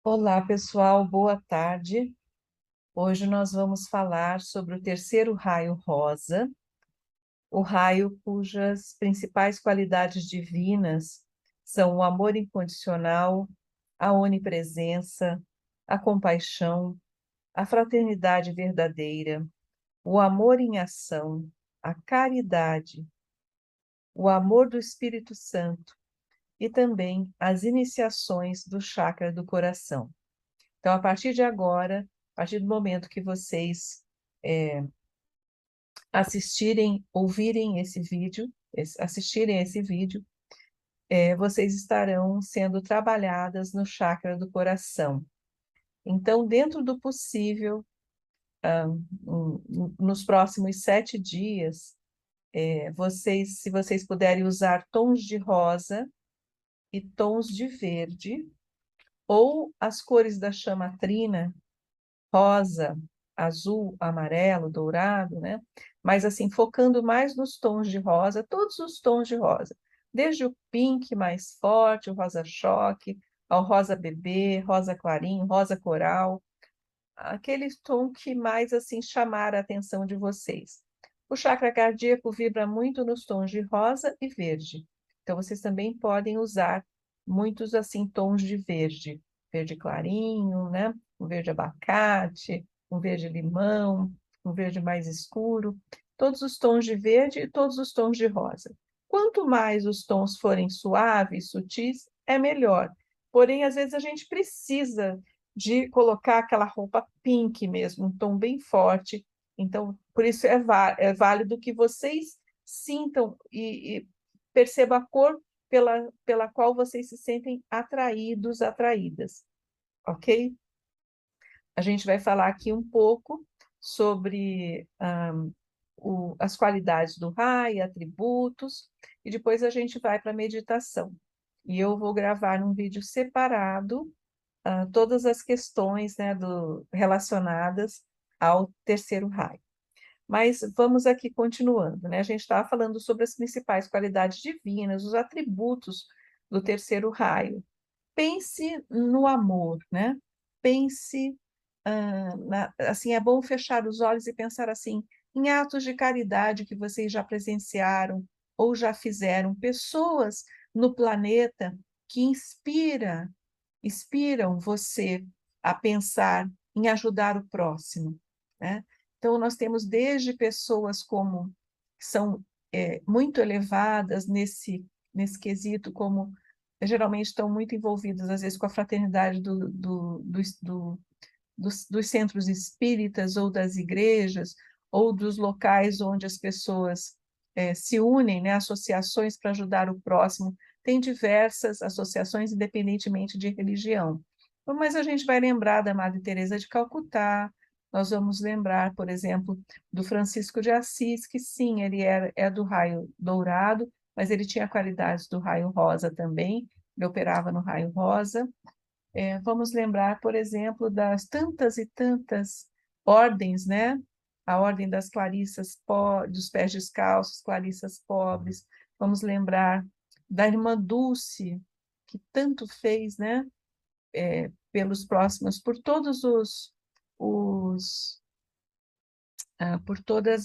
Olá, pessoal, boa tarde. Hoje nós vamos falar sobre o terceiro raio rosa, o raio cujas principais qualidades divinas são o amor incondicional, a onipresença, a compaixão, a fraternidade verdadeira, o amor em ação, a caridade, o amor do Espírito Santo e também as iniciações do chakra do coração. Então, a partir de agora, a partir do momento que vocês assistirem, ouvirem esse vídeo, assistirem a esse vídeo, vocês estarão sendo trabalhadas no chakra do coração. Então, dentro do possível, nos próximos 7 dias, se vocês puderem usar tons de rosa e tons de verde, ou as cores da chama trina, rosa, azul, amarelo, dourado, né? Mas assim, focando mais nos tons de rosa, todos os tons de rosa, desde o pink mais forte, o rosa choque, ao rosa bebê, rosa clarinho, rosa coral, aquele tom que mais assim chamar a atenção de vocês. O chakra cardíaco vibra muito nos tons de rosa e verde. Então vocês também podem usar muitos assim tons de verde, verde clarinho, né? Um verde abacate, um verde limão, um verde mais escuro, todos os tons de verde e todos os tons de rosa. Quanto mais os tons forem suaves, sutis, é melhor. Porém, às vezes a gente precisa de colocar aquela roupa pink mesmo, um tom bem forte. Então, por isso é válido que vocês sintam e percebam a cor pela qual vocês se sentem atraídos, atraídas, ok? A gente vai falar aqui um pouco sobre as qualidades do raio, atributos, e depois a gente vai para a meditação. E eu vou gravar um vídeo separado todas as questões, né, relacionadas ao terceiro raio. Mas vamos aqui continuando, né? A gente estava falando sobre as principais qualidades divinas, os atributos do terceiro raio. Pense no amor, né? Pense, assim, é bom fechar os olhos e pensar assim, em atos de caridade que vocês já presenciaram ou já fizeram, pessoas no planeta que inspiram você a pensar em ajudar o próximo, né? Então, nós temos desde pessoas como que são muito elevadas nesse quesito, como geralmente estão muito envolvidas, às vezes, com a fraternidade dos centros espíritas ou das igrejas, ou dos locais onde as pessoas se unem, né, associações para ajudar o próximo. Tem diversas associações, independentemente de religião. Mas a gente vai lembrar da Madre Teresa de Calcutá, nós vamos lembrar, por exemplo, do Francisco de Assis, que sim, ele é do raio dourado, mas ele tinha qualidades do raio rosa também, ele operava no raio rosa. Vamos lembrar, por exemplo, das tantas e tantas ordens, né? A ordem das Clarissas, dos pés descalços, Clarissas pobres. Vamos lembrar da irmã Dulce, que tanto fez, né? Pelos próximos, por todos os por todas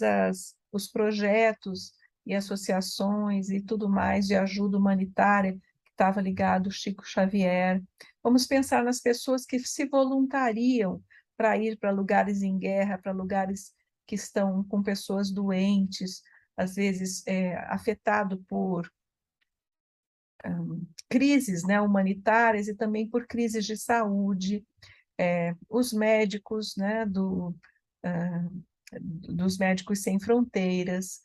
os projetos e associações e tudo mais de ajuda humanitária que estava ligado ao Chico Xavier. Vamos pensar nas pessoas que se voluntariam para ir para lugares em guerra, para lugares que estão com pessoas doentes, às vezes afetado por crises, né, humanitárias e também por crises de saúde. Os médicos, né, dos Médicos Sem Fronteiras,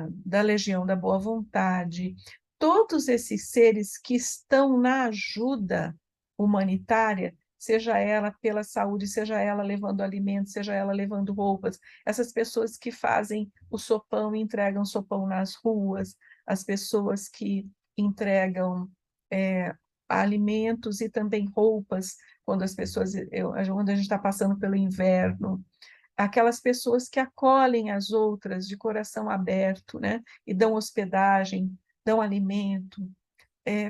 da Legião da Boa Vontade, todos esses seres que estão na ajuda humanitária, seja ela pela saúde, seja ela levando alimentos, seja ela levando roupas, essas pessoas que fazem o sopão e entregam sopão nas ruas, as pessoas que entregam alimentos e também roupas quando quando a gente está passando pelo inverno, aquelas pessoas que acolhem as outras de coração aberto, né? E dão hospedagem, dão alimento.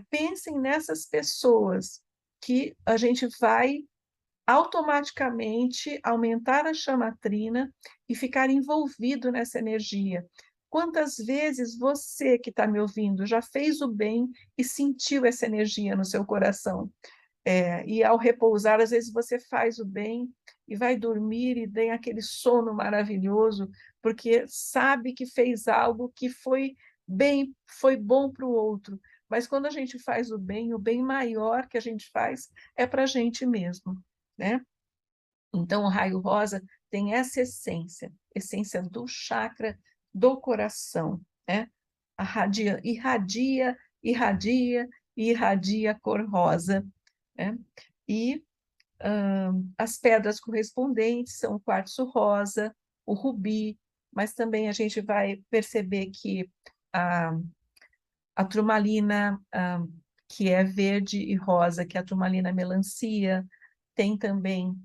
Pensem nessas pessoas que a gente vai automaticamente aumentar a chamatrina e ficar envolvido nessa energia. Quantas vezes você que está me ouvindo já fez o bem e sentiu essa energia no seu coração? E ao repousar, às vezes você faz o bem e vai dormir e tem aquele sono maravilhoso, porque sabe que fez algo que foi bem, foi bom para o outro. Mas quando a gente faz o bem maior que a gente faz é para a gente mesmo, né? Então, o raio rosa tem essa essência, essência do chakra do coração, né? Irradia, irradia, irradia a cor rosa, né? E as pedras correspondentes são o quartzo rosa, o rubi, mas também a gente vai perceber que a, a turmalina, que é verde e rosa, que é a turmalina melancia, tem também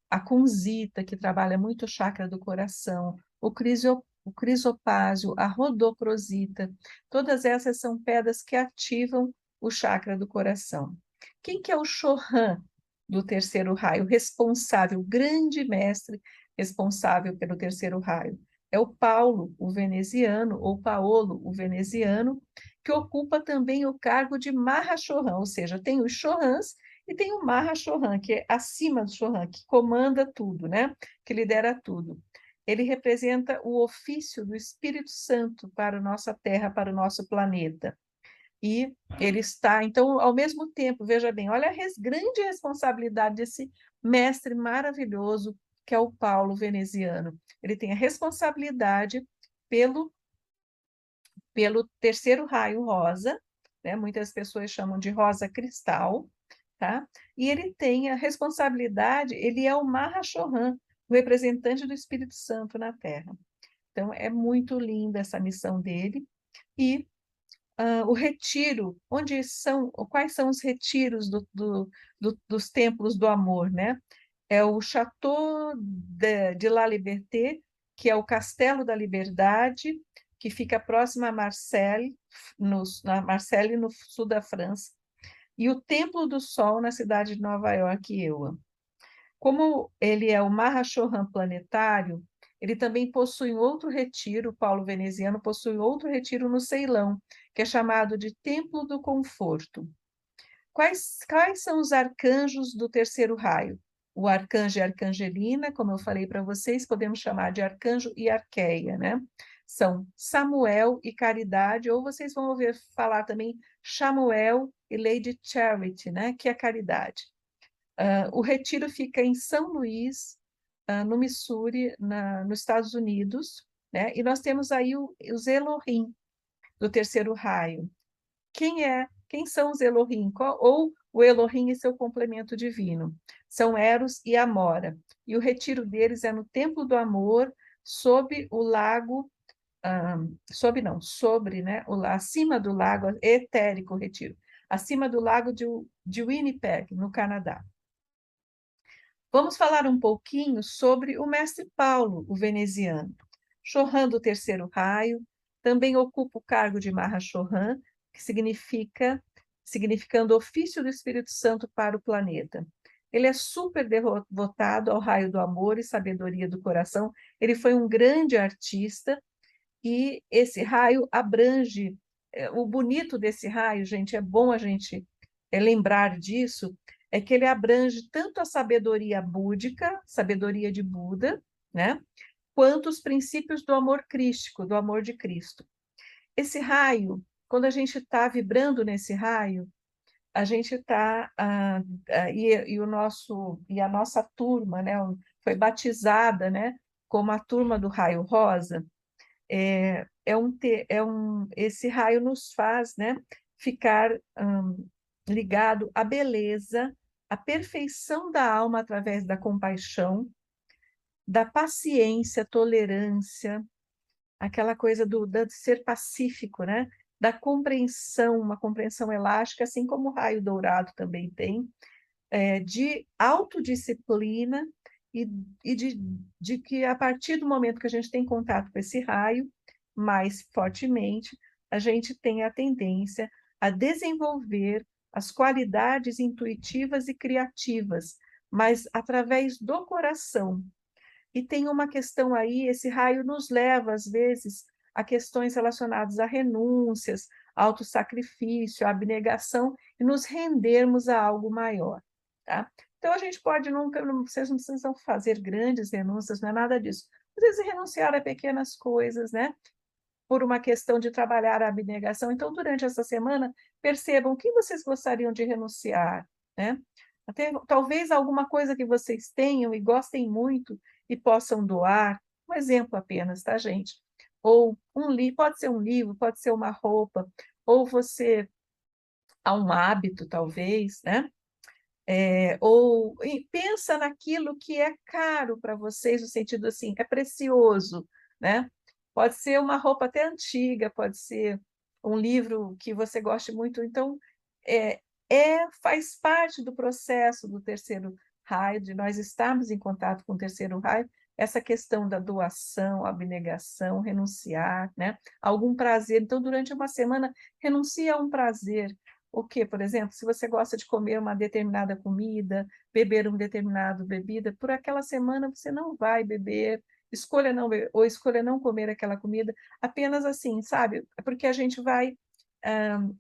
a kunzita, que trabalha muito o chakra do coração, o crisopásio, a rodocrosita, todas essas são pedras que ativam o chakra do coração. Quem que é o Chohan do terceiro raio, responsável, o grande mestre responsável pelo terceiro raio? É o Paulo, o veneziano, ou Paolo, o veneziano, que ocupa também o cargo de Mahashohan, ou seja, tem os Chohans e tem o Mahashohan, que é acima do Shohan, que comanda tudo, né? Que lidera tudo. Ele representa o ofício do Espírito Santo para a nossa Terra, para o nosso planeta. E ele está, então, ao mesmo tempo, veja bem, olha a grande responsabilidade desse mestre maravilhoso que é o Paulo veneziano. Ele tem a responsabilidade pelo terceiro raio rosa, né? Muitas pessoas chamam de rosa cristal, tá? E ele tem a responsabilidade, ele é o Mahashohan, o representante do Espírito Santo na Terra. Então, é muito linda essa missão dele. E o retiro, quais são os retiros dos templos do amor, né? É o Château de La Liberté, que é o Castelo da Liberdade, que fica próximo a Marseille, no sul da França, e o Templo do Sol, na cidade de Nova York, EUA. Como ele é o Mahashohan planetário, ele também possui outro retiro, o Paulo Veneziano possui outro retiro no Ceilão, que é chamado de Templo do Conforto. Quais são os arcanjos do terceiro raio? O arcanjo e a arcangelina, como eu falei para vocês, podemos chamar de arcanjo e arqueia, né? São Samuel e Caridade, ou vocês vão ouvir falar também Samuel e Lady Charity, né? Que é Caridade. O retiro fica em São Luís, no Missouri, nos Estados Unidos, né? E nós temos aí os Elohim do terceiro raio. Quem são os Elohim? Ou o Elohim e seu complemento divino? São Eros e Amora. E o retiro deles é no Templo do Amor, sob o lago, sobre, né? Acima do lago, etérico retiro, acima do lago de Winnipeg, no Canadá. Vamos falar um pouquinho sobre o mestre Paulo, o veneziano. Chohan do terceiro raio, também ocupa o cargo de Mahashohan, que significando ofício do Espírito Santo para o planeta. Ele é super devotado ao raio do amor e sabedoria do coração. Ele foi um grande artista e esse raio abrange. O bonito desse raio, gente, é bom a gente lembrar disso, é que ele abrange tanto a sabedoria búdica, sabedoria de Buda, né, quanto os princípios do amor crístico, do amor de Cristo. Esse raio, quando a gente está vibrando nesse raio, a gente está e a nossa turma, né, foi batizada, né, como a turma do raio rosa. Esse raio nos faz, né, ficar ligado à beleza, à perfeição da alma através da compaixão, da paciência, tolerância, aquela coisa de ser pacífico, né? Da compreensão, uma compreensão elástica, assim como o raio dourado também tem, de autodisciplina e de que a partir do momento que a gente tem contato com esse raio, mais fortemente, a gente tem a tendência a desenvolver as qualidades intuitivas e criativas, mas através do coração. E tem uma questão aí, esse raio nos leva, às vezes, a questões relacionadas a renúncias, autossacrifício, abnegação, e nos rendermos a algo maior, tá? Então, a gente pode nunca, vocês não precisam fazer grandes renúncias, não é nada disso. Às vezes, renunciar a pequenas coisas, né? Por uma questão de trabalhar a abnegação. Então, durante essa semana, percebam o que vocês gostariam de renunciar, né? Até, talvez alguma coisa que vocês tenham e gostem muito e possam doar, um exemplo apenas, tá, gente? Ou um livro, pode ser um livro, pode ser uma roupa, ou você há um hábito, talvez, né? Ou pensa naquilo que é caro para vocês, no sentido assim, é precioso, né? Pode ser uma roupa até antiga, pode ser um livro que você goste muito. Então, é, faz parte do processo do terceiro raio, de nós estarmos em contato com o terceiro raio, essa questão da doação, abnegação, renunciar, né? Algum prazer. Então, durante uma semana, renuncia a um prazer. O que, por exemplo, se você gosta de comer uma determinada comida, beber uma determinada bebida, por aquela semana você não vai beber, escolha não beber, ou escolha não comer aquela comida, apenas assim, sabe? Porque a gente vai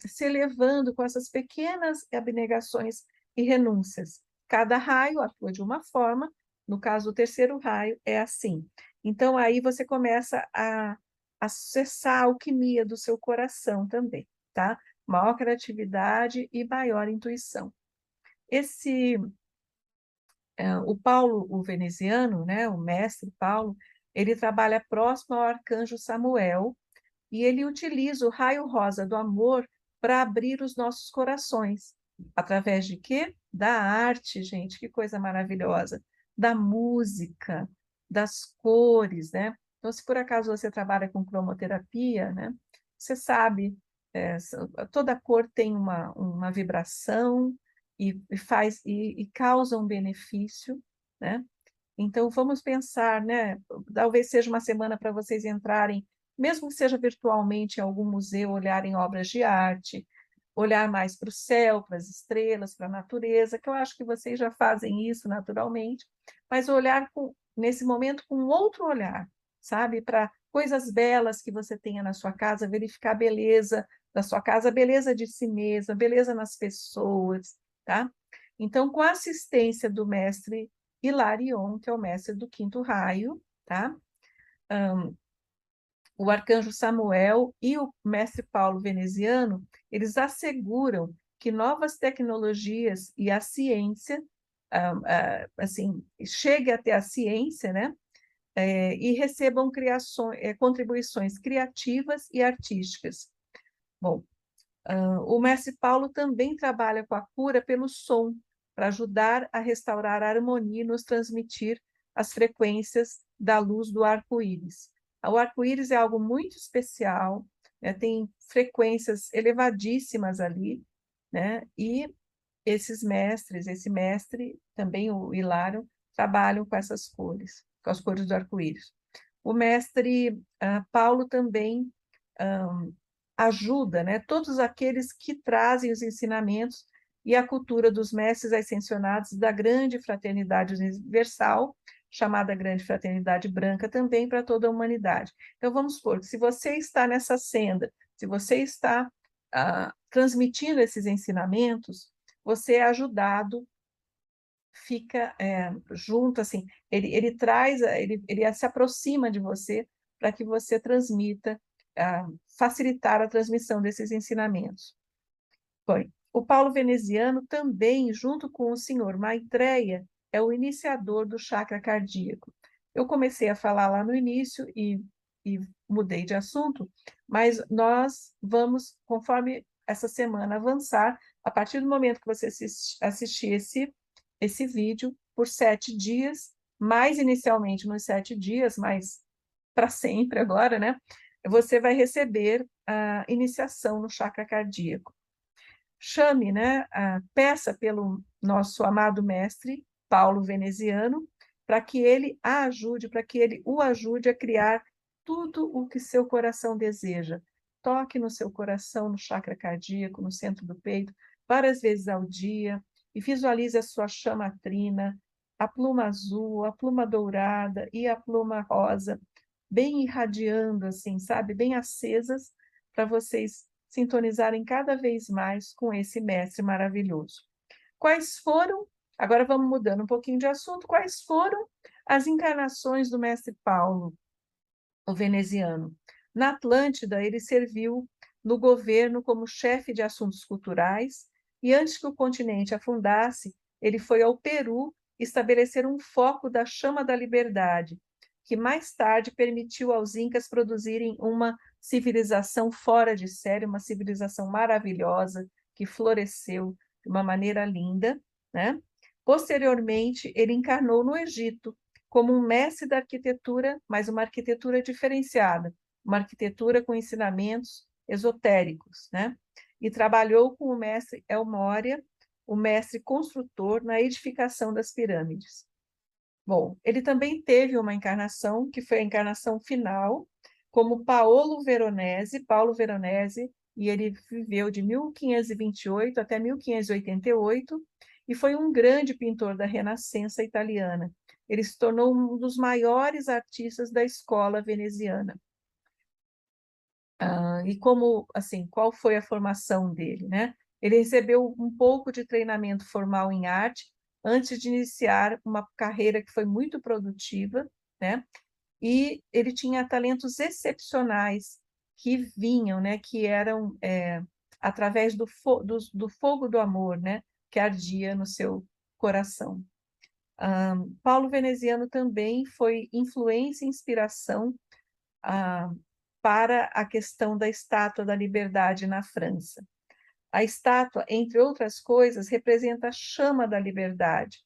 se elevando com essas pequenas abnegações e renúncias. Cada raio atua de uma forma, no caso, o terceiro raio é assim. Então, aí você começa a acessar a alquimia do seu coração também, tá? Maior criatividade e maior intuição. O Paulo, o veneziano, né, o mestre Paulo, ele trabalha próximo ao arcanjo Samuel e ele utiliza o raio rosa do amor para abrir os nossos corações. Através de quê? Da arte, gente, que coisa maravilhosa. Da música, das cores, né? Então, se por acaso você trabalha com cromoterapia, né? Você sabe, é, toda cor tem uma vibração e causa um benefício, né? Então, vamos pensar, né? Talvez seja uma semana para vocês entrarem, mesmo que seja virtualmente, em algum museu, olharem obras de arte, olhar mais para o céu, para as estrelas, para a natureza, que eu acho que vocês já fazem isso naturalmente, mas olhar nesse momento com outro olhar, sabe? Para coisas belas que você tenha na sua casa, verificar a beleza da sua casa, a beleza de si mesma, a beleza nas pessoas, tá? Então, com a assistência do mestre Hilarion, que é o mestre do quinto raio, tá? O arcanjo Samuel e o mestre Paulo veneziano, eles asseguram que novas tecnologias e a ciência, assim, chegue até a ciência, né? E recebam contribuições criativas e artísticas. Bom, o mestre Paulo também trabalha com a cura pelo som, para ajudar a restaurar a harmonia e nos transmitir as frequências da luz do arco-íris. O arco-íris é algo muito especial, né? Tem frequências elevadíssimas ali, né? E esse mestre, também o Hilário, trabalham com essas cores, com as cores do arco-íris. O mestre Paulo também ajuda, né, todos aqueles que trazem os ensinamentos e a cultura dos mestres ascensionados da grande fraternidade universal, chamada Grande Fraternidade Branca, também para toda a humanidade. Então, vamos supor que se você está nessa senda, se você está transmitindo esses ensinamentos, você é ajudado, fica junto, assim, ele traz, ele se aproxima de você para que você transmita, facilitar a transmissão desses ensinamentos. Foi. O Paulo Veneziano também, junto com o senhor Maitreya, é o iniciador do chakra cardíaco. Eu comecei a falar lá no início e mudei de assunto, mas nós vamos, conforme essa semana avançar, a partir do momento que você assistir esse vídeo, por 7 dias, mais inicialmente nos 7 dias, mas para sempre agora, né? Você vai receber a iniciação no chakra cardíaco. Chame, né? Peça pelo nosso amado mestre, Paulo Veneziano, para que ele a ajude, para que ele o ajude a criar tudo o que seu coração deseja. Toque no seu coração, no chakra cardíaco, no centro do peito, várias vezes ao dia, e visualize a sua chama trina, a pluma azul, a pluma dourada e a pluma rosa, bem irradiando, assim, sabe? Bem acesas, para vocês sintonizarem cada vez mais com esse mestre maravilhoso. Quais foram, agora vamos mudando um pouquinho de assunto, quais foram as encarnações do mestre Paulo, o veneziano? Na Atlântida, ele serviu no governo como chefe de assuntos culturais, e antes que o continente afundasse, ele foi ao Peru estabelecer um foco da chama da liberdade, que mais tarde permitiu aos incas produzirem uma civilização fora de série, uma civilização maravilhosa, que floresceu de uma maneira linda, né? Posteriormente, ele encarnou no Egito como um mestre da arquitetura, mas uma arquitetura diferenciada, uma arquitetura com ensinamentos esotéricos, né? E trabalhou com o mestre El Moria, o mestre construtor, na edificação das pirâmides. Bom, ele também teve uma encarnação, que foi a encarnação final, como Paulo Veronese, e ele viveu de 1528 até 1588, e foi um grande pintor da Renascença italiana. Ele se tornou um dos maiores artistas da escola veneziana. E como, assim, qual foi a formação dele, né? Ele recebeu um pouco de treinamento formal em arte antes de iniciar uma carreira que foi muito produtiva, né? E ele tinha talentos excepcionais que vinham, né? Que eram através do fogo do amor, né? Que ardia no seu coração. Paulo Veneziano também foi influência e inspiração para a questão da Estátua da Liberdade na França. A estátua, entre outras coisas, representa a chama da liberdade,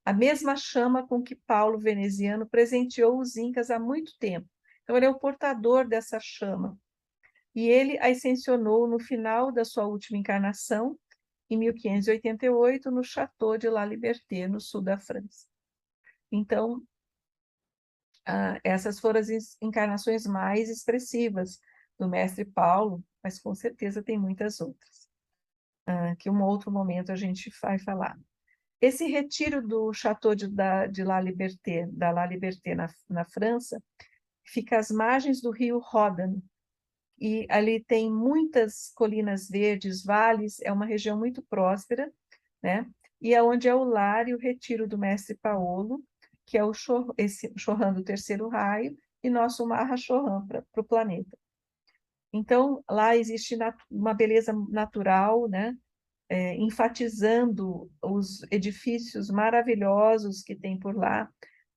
a mesma chama com que Paulo Veneziano presenteou os incas há muito tempo. Então, ele é o portador dessa chama. E ele a ascensionou no final da sua última encarnação, em 1588, no Château de La Liberté, no sul da França. Então, essas foram as encarnações mais expressivas do mestre Paulo, mas com certeza tem muitas outras, que um outro momento a gente vai falar. Esse retiro do Château de La Liberté, da La Liberté na França, fica às margens do rio Ródano, e ali tem muitas colinas verdes, vales, é uma região muito próspera, né? E é onde é o lar e o retiro do mestre Paulo, que é esse Chorran do terceiro raio, e nosso Maha Chorran para o planeta. Então, lá existe uma beleza natural, né? Enfatizando os edifícios maravilhosos que tem por lá,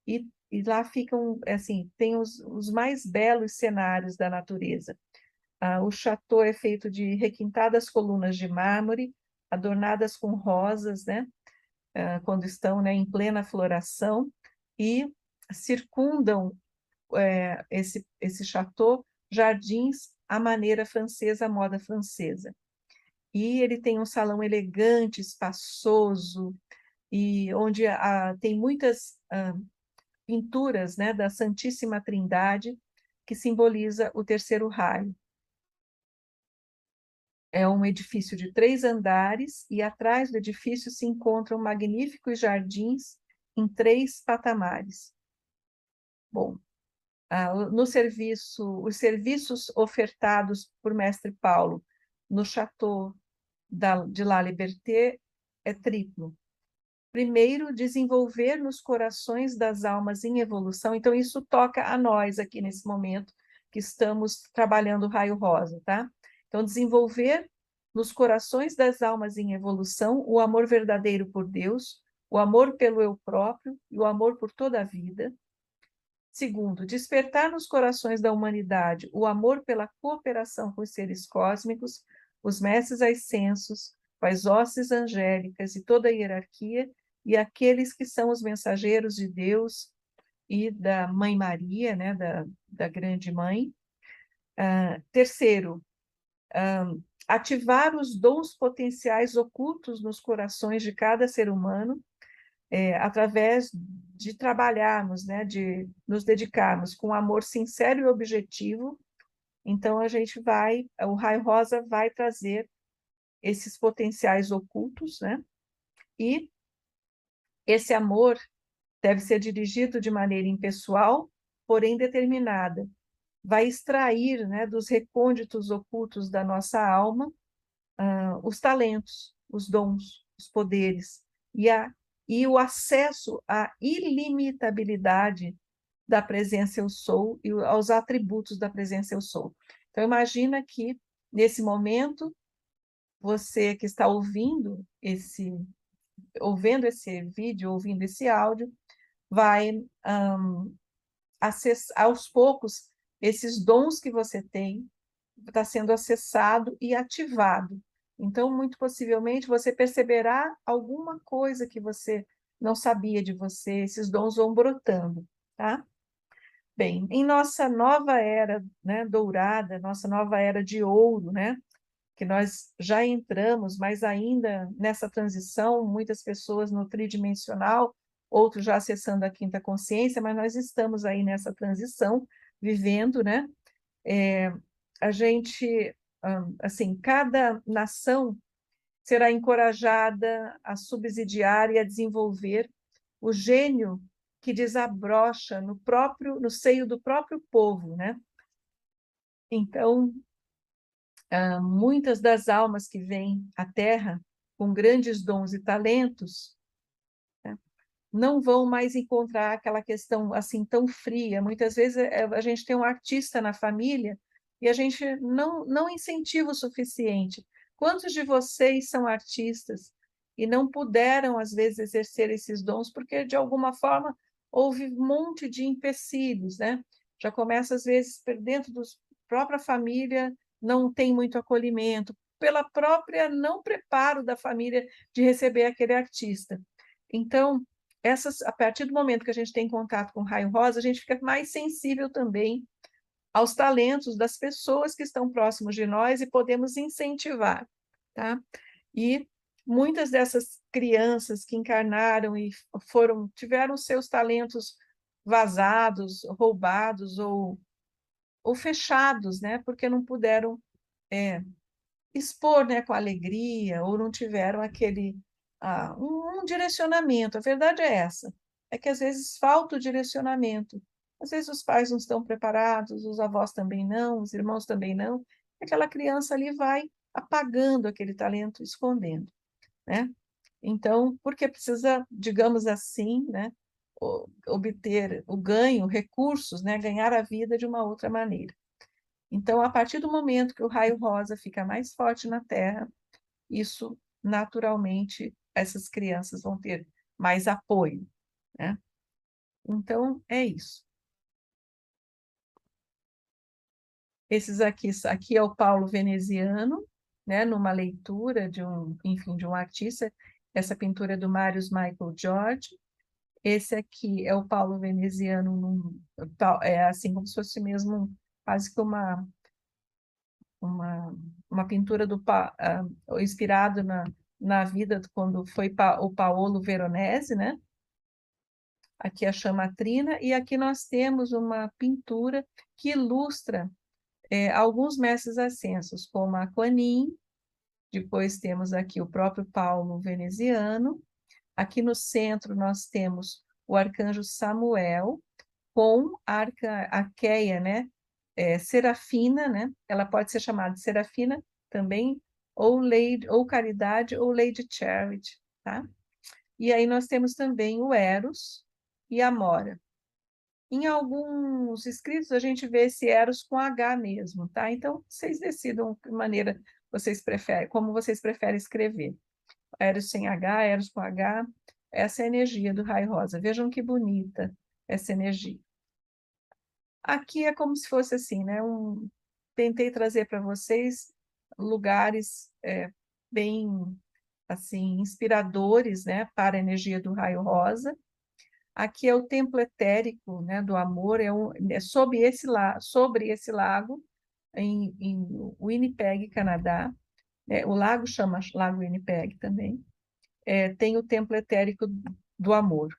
e lá ficam, assim, tem os mais belos cenários da natureza. O chateau é feito de requintadas colunas de mármore, adornadas com rosas, né? Quando estão, né, em plena floração, e circundam esse chateau jardins à maneira francesa, à moda francesa. E ele tem um salão elegante, espaçoso, e onde tem muitas pinturas, né, da Santíssima Trindade, que simboliza o terceiro raio. É um edifício de 3 andares, e atrás do edifício se encontram magníficos jardins em 3 patamares. Bom, os serviços ofertados por Mestre Paulo no Château de La Liberté é triplo. Primeiro, desenvolver nos corações das almas em evolução. Então, isso toca a nós aqui nesse momento que estamos trabalhando o raio rosa, tá? Então, desenvolver nos corações das almas em evolução o amor verdadeiro por Deus, o amor pelo eu próprio e o amor por toda a vida. Segundo, despertar nos corações da humanidade o amor pela cooperação com os seres cósmicos, os mestres ascensos, com as hostes angélicas e toda a hierarquia, e aqueles que são os mensageiros de Deus e da Mãe Maria, né, da Grande Mãe. Terceiro, ativar os dons potenciais ocultos nos corações de cada ser humano, através de trabalharmos, né, de nos dedicarmos com amor sincero e objetivo. Então, o raio rosa vai trazer esses potenciais ocultos, né? E esse amor deve ser dirigido de maneira impessoal, porém determinada. Vai extrair, né, dos recônditos ocultos da nossa alma, os talentos, os dons, os poderes e o acesso à ilimitabilidade da presença eu sou e aos atributos da presença eu sou. Então imagina que nesse momento você que está ouvindo esse vídeo, ouvindo esse áudio, vai acessar aos poucos esses dons que você tem, está sendo acessado e ativado. Então, muito possivelmente, você perceberá alguma coisa que você não sabia de você, esses dons vão brotando, tá? Bem, em nossa nova era, né, dourada, nossa nova era de ouro, né, que nós já entramos, mas ainda nessa transição, muitas pessoas no tridimensional, outros já acessando a quinta consciência, mas nós estamos aí nessa transição, vivendo, né? A gente, assim, cada nação será encorajada a subsidiar e a desenvolver o gênio que desabrocha no seio do próprio povo, né? Então, muitas das almas que vêm à Terra com grandes dons e talentos, né, não vão mais encontrar aquela questão assim tão fria. Muitas vezes a gente tem um artista na família e a gente não incentiva o suficiente. Quantos de vocês são artistas e não puderam, às vezes, exercer esses dons porque, de alguma forma, houve um monte de empecilhos, né? Já começa, às vezes, dentro da própria família, não tem muito acolhimento, pela própria não preparo da família de receber aquele artista. Então, a partir do momento que a gente tem contato com o raio rosa, a gente fica mais sensível também aos talentos das pessoas que estão próximos de nós e podemos incentivar, tá? E muitas dessas crianças que encarnaram e tiveram seus talentos vazados, roubados ou fechados, né? Porque não puderam expor, né, com alegria, ou não tiveram um direcionamento. A verdade é essa, é que às vezes falta o direcionamento. Às vezes os pais não estão preparados, os avós também não, os irmãos também não. Aquela criança ali vai apagando aquele talento, escondendo, né? Então, porque precisa, digamos assim, né, obter o ganho, recursos, né, ganhar a vida de uma outra maneira. Então, a partir do momento que o raio rosa fica mais forte na Terra, isso naturalmente essas crianças vão ter mais apoio, né? Então, é isso. Aqui é o Paulo Veneziano, né, numa leitura enfim, de um artista. Essa pintura é do Marius Michael George. Esse aqui é o Paulo Veneziano, é assim como se fosse mesmo quase que uma, uma pintura inspirado na vida quando foi o Paolo Veronese, né? Aqui a chama trina, e aqui nós temos uma pintura que ilustra alguns mestres ascensos, como a Kuan-Yin. Depois temos aqui o próprio Paulo Veneziano. Aqui no centro nós temos o arcanjo Samuel com a arqueia, né? Serafina, né? Ela pode ser chamada de Serafina também, ou Lady, ou Caridade, ou Lady Charity, tá? E aí nós temos também o Eros e a Mora. Em alguns escritos a gente vê esse Eros com H mesmo, tá? Então vocês decidam que maneira vocês preferem, como vocês preferem escrever. Eros sem H, Eros com H, essa é a energia do raio rosa. Vejam que bonita essa energia. Aqui é como se fosse assim, né? Tentei trazer para vocês lugares bem assim inspiradores, né, para a energia do raio rosa. Aqui é o templo etérico, né, do amor, é sobre esse lago em Winnipeg, Canadá. O lago chama Lago Winnipeg também. Tem o templo etérico do amor,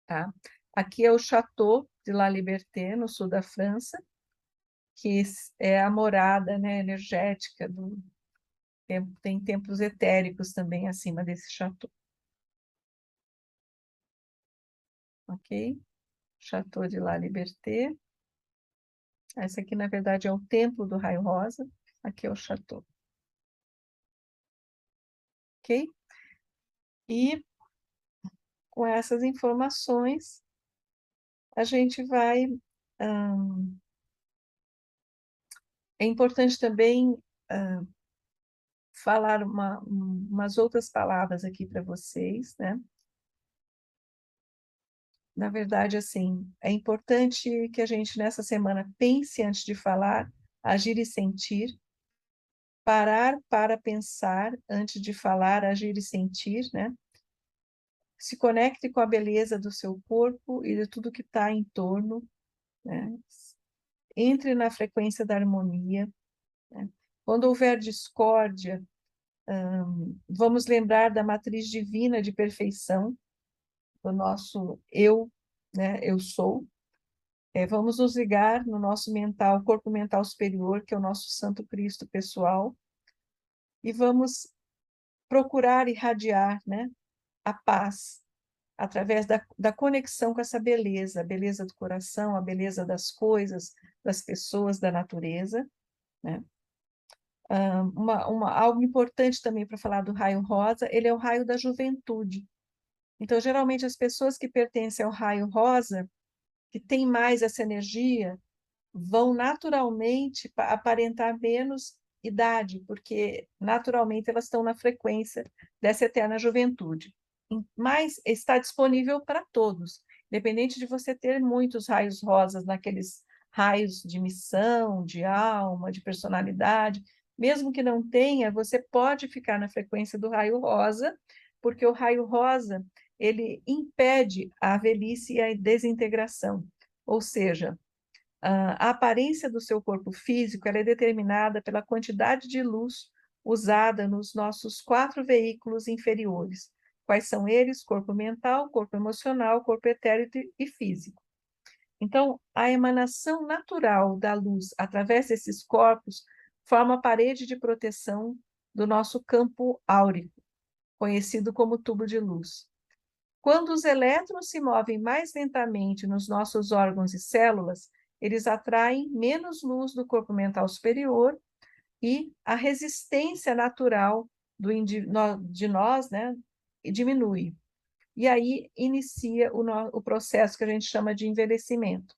tá? Aqui é o Château de La Liberté, no sul da França, que é a morada, né, energética Tem templos etéricos também acima desse chateau. Ok? Chateau de La Liberté. Esse aqui, na verdade, é o templo do raio rosa. Aqui é o chateau. Ok? E com essas informações, a gente vai... é importante também falar umas outras palavras aqui para vocês, né? Na verdade, assim, é importante que a gente, nessa semana, pense antes de falar, agir e sentir, parar para pensar antes de falar, agir e sentir, né? Se conecte com a beleza do seu corpo e de tudo que está em torno, né? Entre na frequência da harmonia, né? Quando houver discórdia, vamos lembrar da matriz divina de perfeição, do nosso eu, né? Eu sou. Vamos nos ligar no nosso mental, corpo mental superior, que é o nosso Santo Cristo pessoal, e vamos procurar irradiar, né, a paz através da conexão com essa beleza, a beleza do coração, a beleza das coisas, das pessoas, da natureza, né? Algo importante também para falar do raio rosa, ele é o raio da juventude. Então, geralmente, as pessoas que pertencem ao raio rosa, que têm mais essa energia, vão naturalmente aparentar menos idade, porque naturalmente elas estão na frequência dessa eterna juventude. Mas está disponível para todos, independente de você ter muitos raios rosas naqueles raios de missão, de alma, de personalidade. Mesmo que não tenha, você pode ficar na frequência do raio rosa, porque o raio rosa ele impede a velhice e a desintegração. Ou seja, a aparência do seu corpo físico ela é determinada pela quantidade de luz usada nos nossos 4 veículos inferiores. Quais são eles? Corpo mental, corpo emocional, corpo etéreo e físico. Então, a emanação natural da luz através desses corpos forma a parede de proteção do nosso campo áurico, conhecido como tubo de luz. Quando os elétrons se movem mais lentamente nos nossos órgãos e células, eles atraem menos luz do corpo mental superior e a resistência natural de nós, né, diminui. E aí inicia o processo que a gente chama de envelhecimento.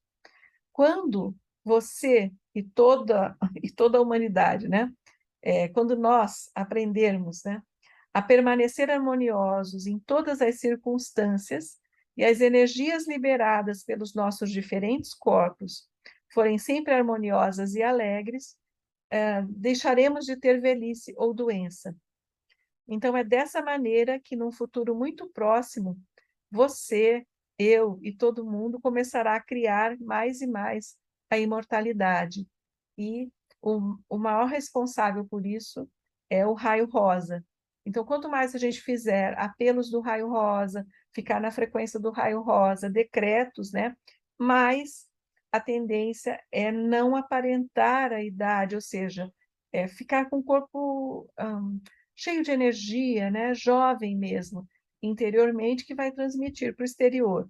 Quando você e toda a humanidade, né, quando nós aprendermos, né, a permanecer harmoniosos em todas as circunstâncias e as energias liberadas pelos nossos diferentes corpos forem sempre harmoniosas e alegres, deixaremos de ter velhice ou doença. Então, é dessa maneira que, num futuro muito próximo, você, eu e todo mundo começará a criar mais e mais a imortalidade. E o maior responsável por isso é o raio rosa. Então, quanto mais a gente fizer apelos do raio rosa, ficar na frequência do raio rosa, decretos, né, mais a tendência é não aparentar a idade, ou seja, ficar com o corpo cheio de energia, né, jovem mesmo, interiormente, que vai transmitir para o exterior.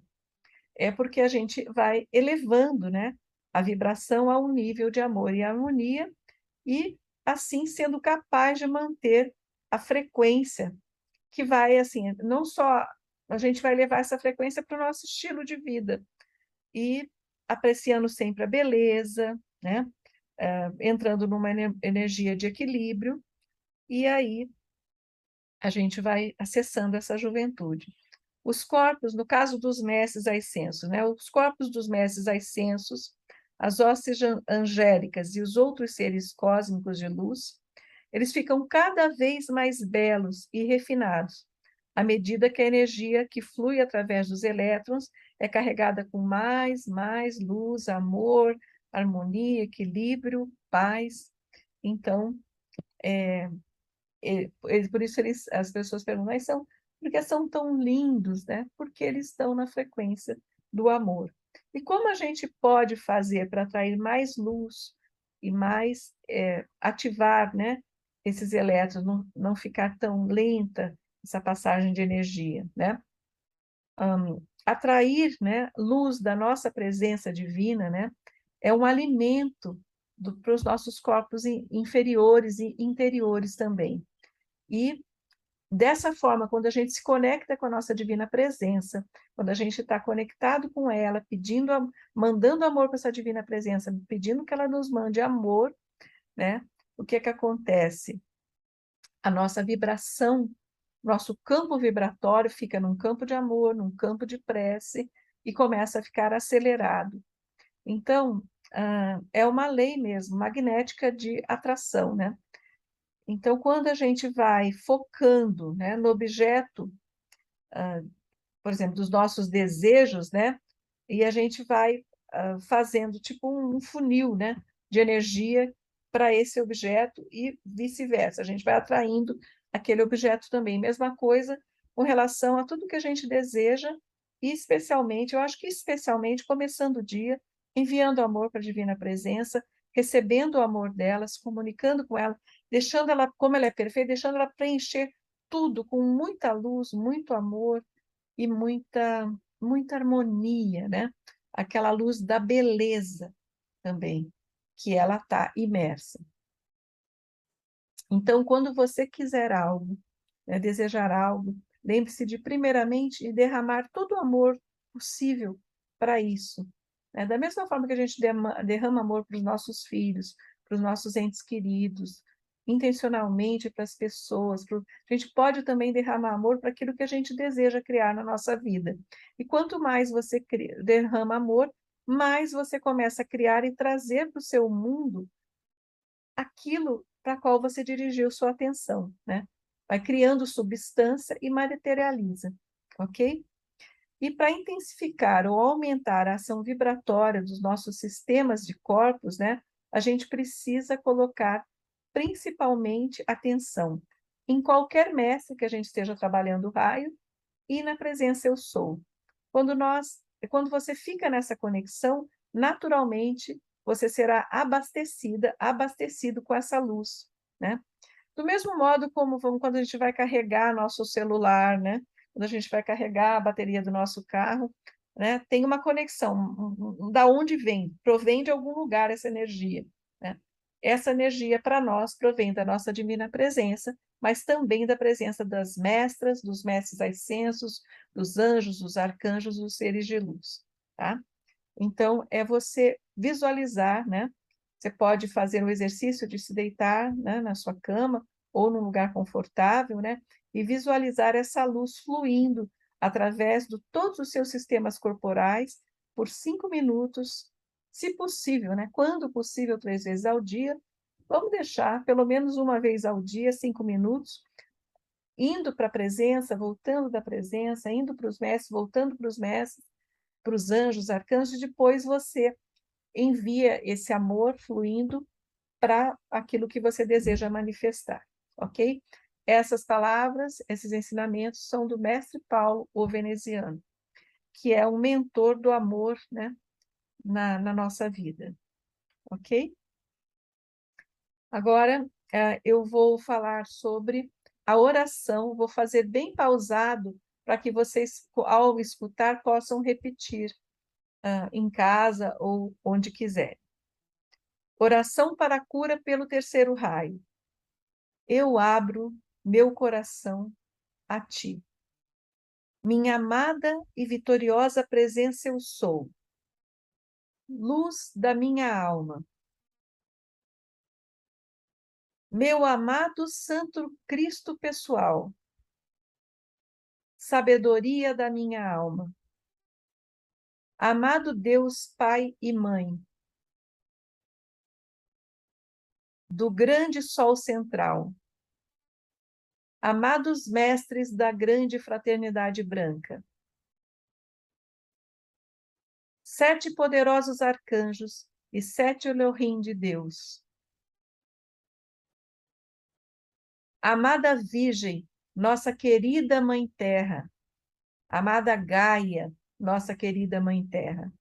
É porque a gente vai elevando, né, a vibração a um nível de amor e harmonia e, assim, sendo capaz de manter a frequência que vai, assim, não só a gente vai levar essa frequência para o nosso estilo de vida e apreciando sempre a beleza, né, entrando numa energia de equilíbrio, e aí a gente vai acessando essa juventude. Os corpos, no caso dos mestres ascensos, né, os corpos dos mestres ascensos, as hostes angélicas e os outros seres cósmicos de luz, eles ficam cada vez mais belos e refinados, à medida que a energia que flui através dos elétrons é carregada com mais luz, amor, harmonia, equilíbrio, paz. Então, por isso as pessoas perguntam, mas por que são tão lindos, né? Porque eles estão na frequência do amor. E como a gente pode fazer para atrair mais luz e mais ativar, né, esses elétrons, não ficar tão lenta essa passagem de energia, né? Atrair, né, luz da nossa presença divina, né, é um alimento para os nossos corpos inferiores e interiores também. E dessa forma, quando a gente se conecta com a nossa divina presença, quando a gente está conectado com ela, mandando amor para essa divina presença, pedindo que ela nos mande amor, né? O que é que acontece? A nossa vibração, nosso campo vibratório fica num campo de amor, num campo de prece e começa a ficar acelerado. Então, é uma lei mesmo, magnética de atração, né? Então, quando a gente vai focando, né, no objeto, por exemplo, dos nossos desejos, né, e a gente vai fazendo tipo um funil, né, de energia para esse objeto e vice-versa. A gente vai atraindo aquele objeto também. Mesma coisa com relação a tudo que a gente deseja, e especialmente, eu acho que especialmente começando o dia, enviando amor para a Divina Presença, recebendo o amor dela, se comunicando com ela, deixando ela, como ela é perfeita, deixando ela preencher tudo com muita luz, muito amor e muita harmonia, né? Aquela luz da beleza também, que ela está imersa. Então, quando você quiser algo, né, desejar algo, lembre-se de, primeiramente, derramar todo o amor possível para isso. Né? Da mesma forma que a gente derrama amor para os nossos filhos, para os nossos entes queridos, intencionalmente para as pessoas, a gente pode também derramar amor para aquilo que a gente deseja criar na nossa vida. E quanto mais você derrama amor, mais você começa a criar e trazer para o seu mundo aquilo para qual você dirigiu sua atenção, né? Vai criando substância e materializa, ok? E para intensificar ou aumentar a ação vibratória dos nossos sistemas de corpos, né, a gente precisa colocar principalmente atenção em qualquer mestre que a gente esteja trabalhando o raio e na presença eu sou. Quando você fica nessa conexão, naturalmente você será abastecido com essa luz, né? Do mesmo modo como quando a gente vai carregar nosso celular, né? Quando a gente vai carregar a bateria do nosso carro, né? Tem uma conexão. Da onde vem? Provém de algum lugar essa energia, né? Essa energia para nós provém da nossa divina presença, mas também da presença das mestras, dos mestres ascensos, dos anjos, dos arcanjos, dos seres de luz, tá? Então, é você visualizar, né? Você pode fazer o exercício de se deitar, né, na sua cama ou num lugar confortável, né? E visualizar essa luz fluindo através de todos os seus sistemas corporais por 5 minutos, se possível, né? Quando possível, 3 vezes ao dia. Vamos deixar pelo menos uma vez ao dia, 5 minutos, indo para a presença, voltando da presença, indo para os mestres, voltando para os mestres, para os anjos, arcanjos, depois você envia esse amor fluindo para aquilo que você deseja manifestar, ok? Essas palavras, esses ensinamentos são do mestre Paulo, o veneziano, que é um mentor do amor, né, na nossa vida, ok? Agora, eu vou falar sobre a oração, vou fazer bem pausado para que vocês, ao escutar, possam repetir em casa ou onde quiser. Oração para a cura pelo terceiro raio. Eu abro meu coração a ti. Minha amada e vitoriosa presença eu sou. Luz da minha alma. Meu amado Santo Cristo pessoal. Sabedoria da minha alma. Amado Deus Pai e Mãe. Do grande sol central. Amados mestres da grande fraternidade branca. 7 poderosos arcanjos e 7 Elohim de Deus. Amada Virgem, nossa querida Mãe Terra. Amada Gaia, nossa querida Mãe Terra.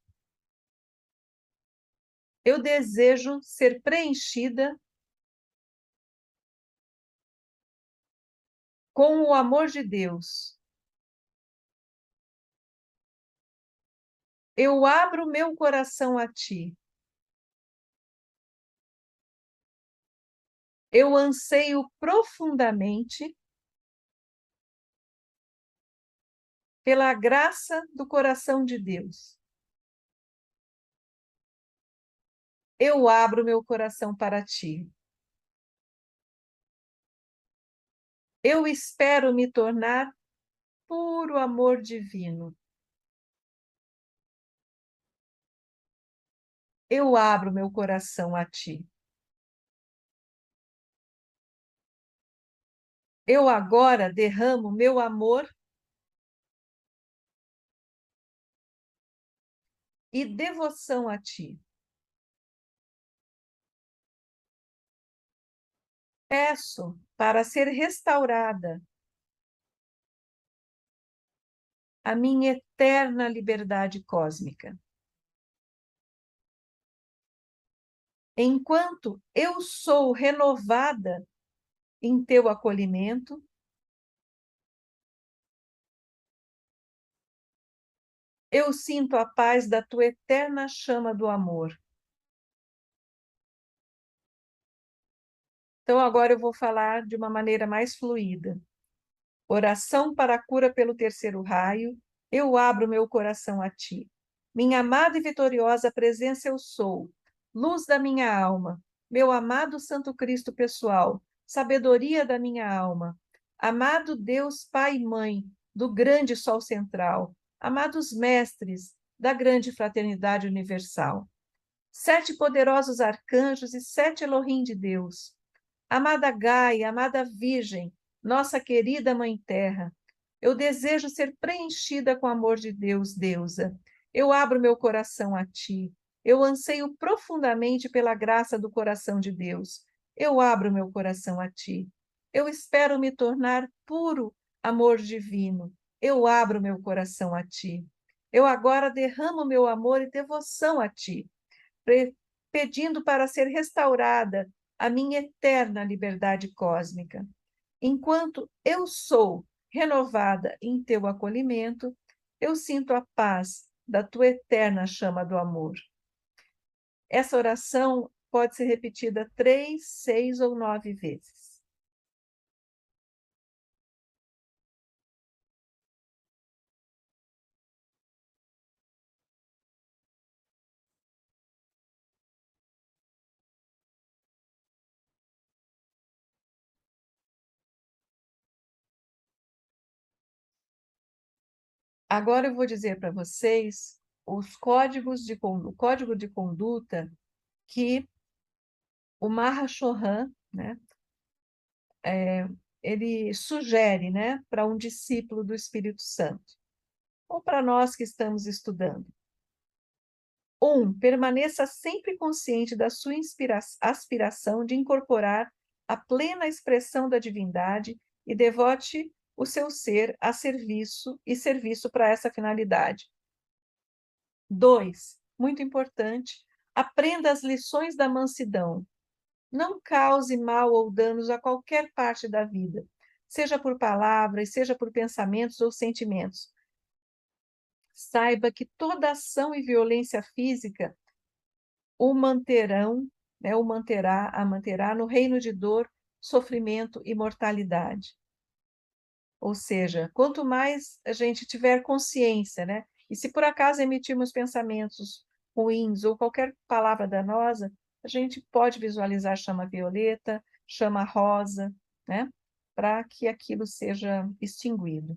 Eu desejo ser preenchida com o amor de Deus, eu abro meu coração a ti. Eu anseio profundamente pela graça do coração de Deus. Eu abro meu coração para ti. Eu espero me tornar puro amor divino. Eu abro meu coração a ti. Eu agora derramo meu amor e devoção a ti. Peço para ser restaurada a minha eterna liberdade cósmica. Enquanto eu sou renovada em teu acolhimento, eu sinto a paz da tua eterna chama do amor. Então, agora eu vou falar de uma maneira mais fluida. Oração para a cura pelo terceiro raio, eu abro meu coração a ti. Minha amada e vitoriosa presença eu sou, luz da minha alma, meu amado Santo Cristo pessoal, sabedoria da minha alma, amado Deus Pai e Mãe do grande Sol central, amados mestres da grande fraternidade universal, 7 poderosos arcanjos e 7 Elohim de Deus, amada Gaia, amada Virgem, nossa querida Mãe Terra, eu desejo ser preenchida com o amor de Deus, deusa. Eu abro meu coração a ti. Eu anseio profundamente pela graça do coração de Deus. Eu abro meu coração a ti. Eu espero me tornar puro amor divino. Eu abro meu coração a ti. Eu agora derramo meu amor e devoção a ti, pedindo para ser restaurada a minha eterna liberdade cósmica. Enquanto eu sou renovada em teu acolhimento, eu sinto a paz da tua eterna chama do amor. Essa oração pode ser repetida 3, 6 ou 9 vezes. Agora eu vou dizer para vocês os o código de conduta que o Mahashohan, né, ele sugere, né, para um discípulo do Espírito Santo, ou para nós que estamos estudando. 1. Permaneça sempre consciente da sua aspiração de incorporar a plena expressão da divindade e devote o seu ser a serviço para essa finalidade. 2. Muito importante, aprenda as lições da mansidão. Não cause mal ou danos a qualquer parte da vida, seja por palavras, seja por pensamentos ou sentimentos. Saiba que toda ação e violência física o manterão, né, a manterá no reino de dor, sofrimento e mortalidade. Ou seja, quanto mais a gente tiver consciência, né, e se por acaso emitirmos pensamentos ruins ou qualquer palavra danosa, a gente pode visualizar chama violeta, chama rosa, né, para que aquilo seja extinguido.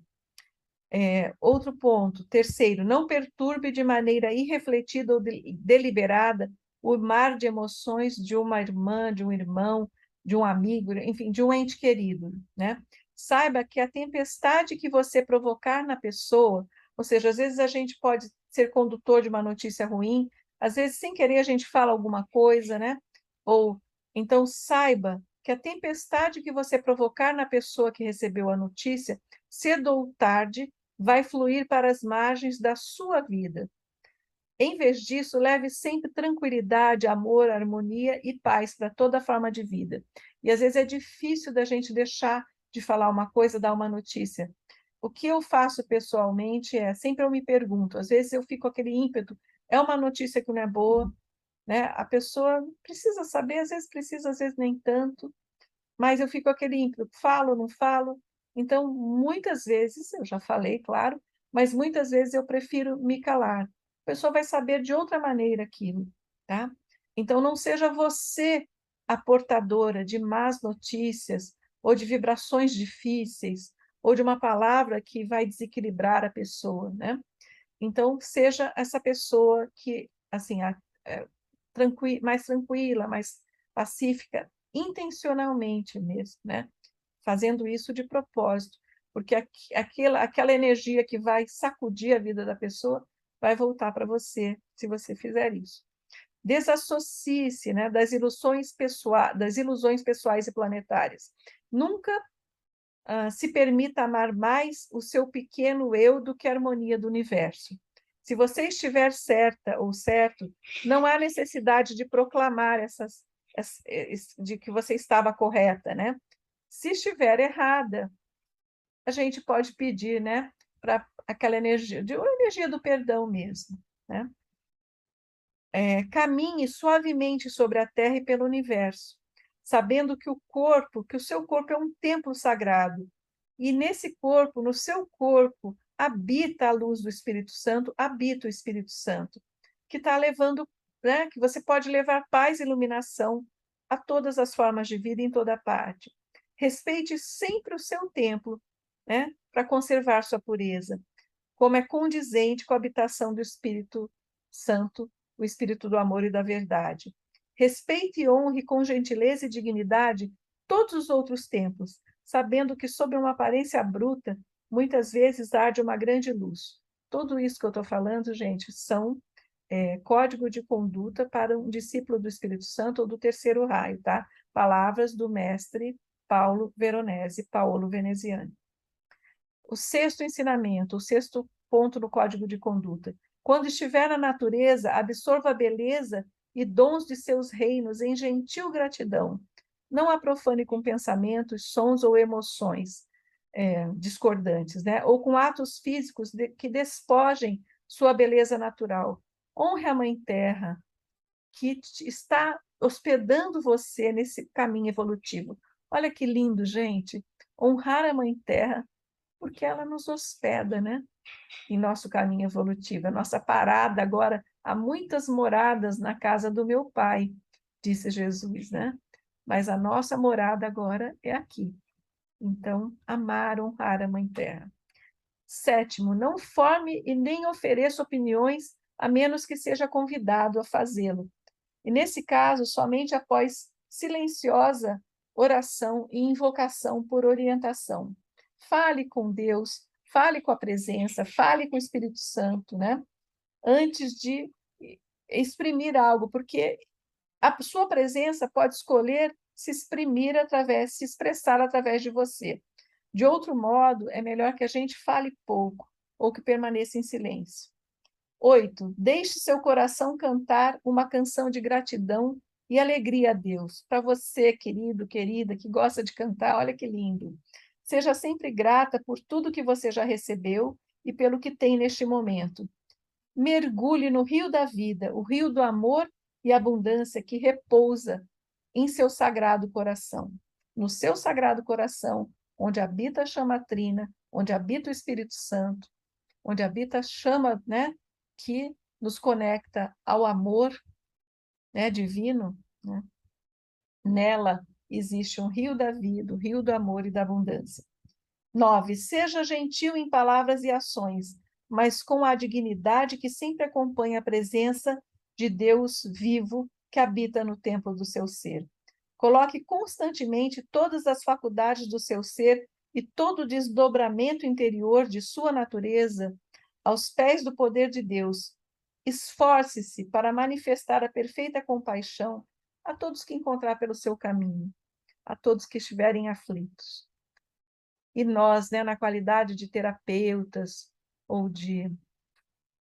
Outro ponto, terceiro, não perturbe de maneira irrefletida ou deliberada o mar de emoções de uma irmã, de um irmão, de um amigo, enfim, de um ente querido, né? Saiba que a tempestade que você provocar na pessoa, ou seja, às vezes a gente pode ser condutor de uma notícia ruim, às vezes sem querer a gente fala alguma coisa, né? Ou então saiba que a tempestade que você provocar na pessoa que recebeu a notícia, cedo ou tarde, vai fluir para as margens da sua vida. Em vez disso, leve sempre tranquilidade, amor, harmonia e paz para toda forma de vida. E às vezes é difícil da gente deixar de falar uma coisa, dar uma notícia. O que eu faço pessoalmente sempre eu me pergunto, às vezes eu fico com aquele ímpeto, é uma notícia que não é boa, né? A pessoa precisa saber, às vezes nem tanto, mas eu fico com aquele ímpeto, falo, não falo. Então, muitas vezes, eu já falei, claro, mas muitas vezes eu prefiro me calar. A pessoa vai saber de outra maneira aquilo, tá? Então, não seja você a portadora de más notícias ou de vibrações difíceis ou de uma palavra que vai desequilibrar a pessoa, né? Então, seja essa pessoa que, assim, mais tranquila, mais pacífica, intencionalmente mesmo, né? Fazendo isso de propósito, porque aquela energia que vai sacudir a vida da pessoa vai voltar para você, se você fizer isso. Desassocie-se, né, das ilusões pessoais e planetárias. Nunca se permita amar mais o seu pequeno eu do que a harmonia do universo. Se você estiver certa ou certo, não há necessidade de proclamar de que você estava correta, né? Se estiver errada, a gente pode pedir, né, para aquela energia, a energia do perdão mesmo, né? Caminhe suavemente sobre a Terra e pelo universo, sabendo que o seu corpo é um templo sagrado. E nesse corpo, no seu corpo, habita a luz do Espírito Santo, habita o Espírito Santo, que está levando, né, que você pode levar paz e iluminação a todas as formas de vida em toda parte. Respeite sempre o seu templo, né, para conservar sua pureza, como é condizente com a habitação do Espírito Santo, o Espírito do amor e da verdade. Respeite e honre com gentileza e dignidade todos os outros templos, sabendo que sob uma aparência bruta, muitas vezes arde uma grande luz. Tudo isso que eu estou falando, gente, são código de conduta para um discípulo do Espírito Santo ou do terceiro raio, tá? Palavras do mestre Paulo Veronese, Paolo Veneziani. O sexto ensinamento, o sexto ponto no código de conduta. Quando estiver na natureza, absorva a beleza e dons de seus reinos em gentil gratidão. Não a profane com pensamentos, sons ou emoções discordantes, né? Ou com atos físicos que despojem sua beleza natural. Honre a Mãe Terra, que está hospedando você nesse caminho evolutivo. Olha que lindo, gente. Honrar a Mãe Terra porque ela nos hospeda, né? Em nosso caminho evolutivo. A nossa parada agora, há muitas moradas na casa do meu Pai, disse Jesus, né? Mas a nossa morada agora é aqui. Então, amar, honrar a Mãe Terra. Sétimo, não forme e nem ofereça opiniões a menos que seja convidado a fazê-lo. E nesse caso, somente após silenciosa oração e invocação por orientação. Fale com Deus, fale com a presença, fale com o Espírito Santo, né? Antes de exprimir algo, porque a sua presença pode escolher se expressar através de você. De outro modo, é melhor que a gente fale pouco ou que permaneça em silêncio. 8. Deixe seu coração cantar uma canção de gratidão e alegria a Deus. Para você, querido, querida, que gosta de cantar, olha que lindo. Seja sempre grata por tudo que você já recebeu e pelo que tem neste momento. Mergulhe no rio da vida, o rio do amor e abundância que repousa em seu sagrado coração. No seu sagrado coração, onde habita a chama trina, onde habita o Espírito Santo, onde habita a chama, né, que nos conecta ao amor, né, divino, né? Nela existe um rio da vida, o rio do amor e da abundância. 9. Seja gentil em palavras e ações, mas com a dignidade que sempre acompanha a presença de Deus vivo que habita no templo do seu ser. Coloque constantemente todas as faculdades do seu ser e todo o desdobramento interior de sua natureza aos pés do poder de Deus. Esforce-se para manifestar a perfeita compaixão a todos que encontrar pelo seu caminho, a todos que estiverem aflitos. E nós, né, na qualidade de terapeutas, ou de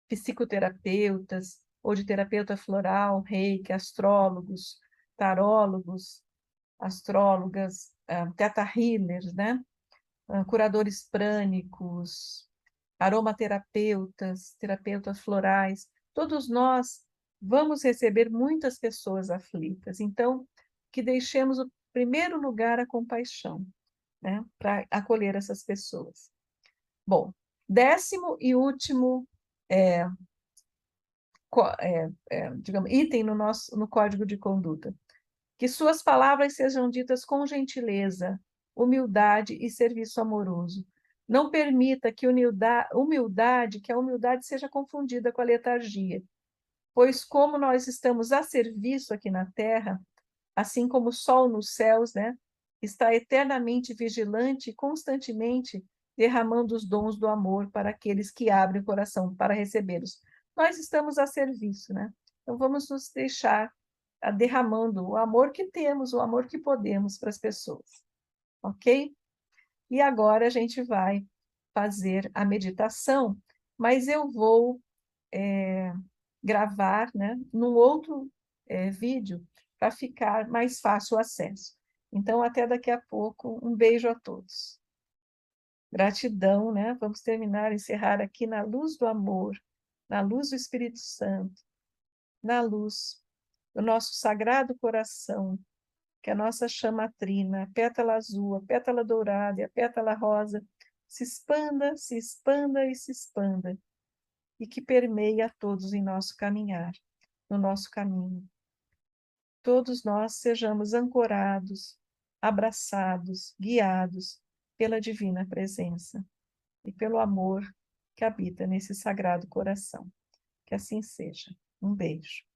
psicoterapeutas, ou de terapeuta floral, reiki, astrólogos, tarólogos, astrólogas, teta healers, né? curadores prânicos, aromaterapeutas, terapeutas florais, todos nós vamos receber muitas pessoas aflitas. Então, que deixemos o primeiro lugar a compaixão, né, para acolher essas pessoas. Bom, 10º e último digamos, item no código de conduta. Que suas palavras sejam ditas com gentileza, humildade e serviço amoroso. Não permita que a humildade seja confundida com a letargia, pois como nós estamos a serviço aqui na Terra, assim como o sol nos céus, né, está eternamente vigilante e constantemente derramando os dons do amor para aqueles que abrem o coração para recebê-los. Nós estamos a serviço, né? Então vamos nos deixar derramando o amor que temos, o amor que podemos para as pessoas, ok? E agora a gente vai fazer a meditação, mas eu vou gravar, né, num outro vídeo para ficar mais fácil o acesso. Então, até daqui a pouco. Um beijo a todos. Gratidão, né? Vamos terminar, encerrar aqui na luz do amor, na luz do Espírito Santo, na luz do nosso sagrado coração, que a nossa chama trina, a pétala azul, a pétala dourada e a pétala rosa se expanda e se expanda, e que permeie a todos em nosso caminhar, no nosso caminho. Todos nós sejamos ancorados, abraçados, guiados pela divina presença e pelo amor que habita nesse sagrado coração. Que assim seja. Um beijo.